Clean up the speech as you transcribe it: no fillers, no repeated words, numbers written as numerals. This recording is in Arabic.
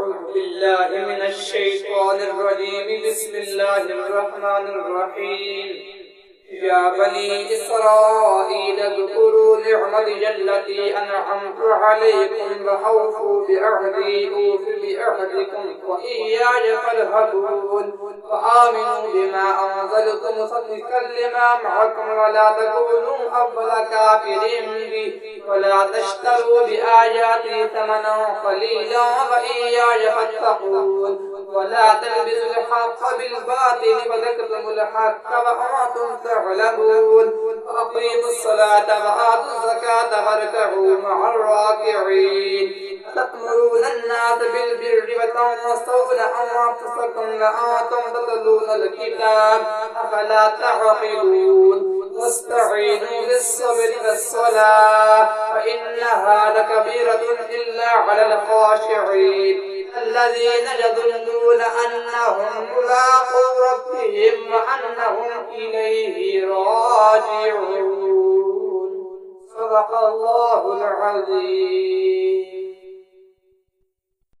أعوذ بالله من الشيطان الرجيم بسم الله الرحمن الرحيم يا بني إسرائيل اذكروا نعمتي التي أنعمت عليكم وأوفوا بعهدي أوف بعهدكم وإياي فارهبون وآمنوا بما أنزلت مصدقا لما معكم ولا تكونوا أول كافر به ولا تشتروا بآياتي ثمنا قليلا وإياي فاتقون ولا تلبسوا الحق بالباطل وتكتموا الحق وأنتم تعلمون وأقيموا الصلاة وآتوا الزكاة واركعوا مع الراكعين تأمرون الناس بالبر وتنصون أنفسكم وأنتم تتلون الكتاب أفلا تعقلون واستعينوا بالصبر والصلاة فإنها لكبيرة إلا على الخاشعين الذين يظنون أنهم ملاقو ربهم وأنهم إليه راجعون صدق الله العظيم.